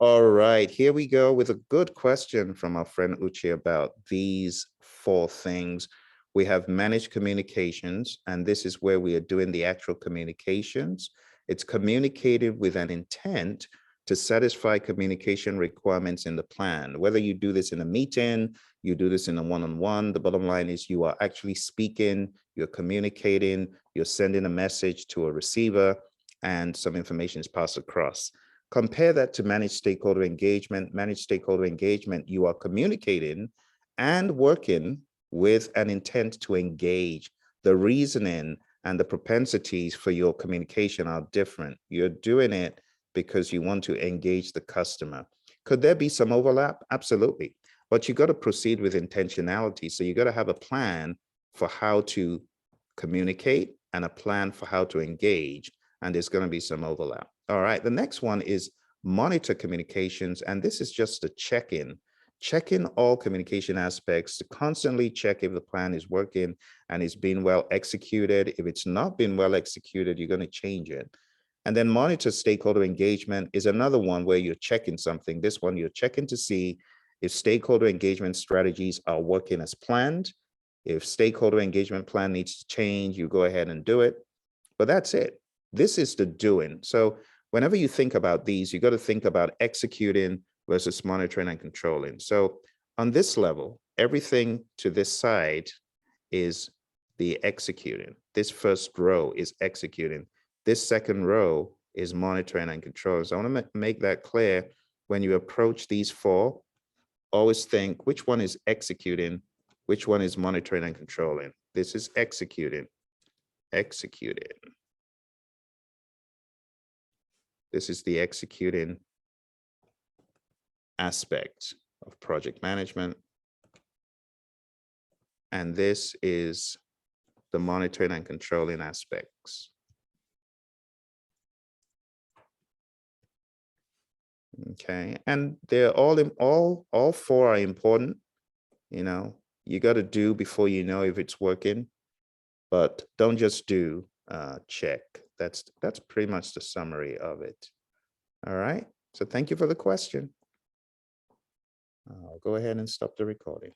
All right, here we go with a good question from our friend Uche about these 4 things. We have managed communications, and this is where we are doing the actual communications. It's communicated with an intent to satisfy communication requirements in the plan. Whether you do this in a meeting, you do this in a one-on-one, the bottom line is you are actually speaking, you're communicating, you're sending a message to a receiver, and some information is passed across. Compare that to managed stakeholder engagement. Managed stakeholder engagement, you are communicating and working with an intent to engage. The reasoning and the propensities for your communication are different. You're doing it because you want to engage the customer. Could there be some overlap? Absolutely. But you got to proceed with intentionality. So you got to have a plan for how to communicate and a plan for how to engage. And there's going to be some overlap. All right, the next one is monitor communications, and this is just a check-in. Check in all communication aspects to constantly check if the plan is working and is being well executed. If it's not been well executed, you're going to change it. And then monitor stakeholder engagement is another one where you're checking something. This one, you're checking to see if stakeholder engagement strategies are working as planned. If stakeholder engagement plan needs to change, you go ahead and do it. But that's it. This is the doing. So whenever you think about these, you got to think about executing versus monitoring and controlling. So on this level, everything to this side is the executing. This first row is executing. This second row is monitoring and controlling. So I want to make that clear. When you approach these 4, always think which one is executing, which one is monitoring and controlling. This is executing. This is the executing aspect of project management. And this is the monitoring and controlling aspects. Okay, and they're all 4 are important. You know, you got to do before you know if it's working, but don't just do, check. That's pretty much the summary of it. All right, so thank you for the question. I'll go ahead and stop the recording.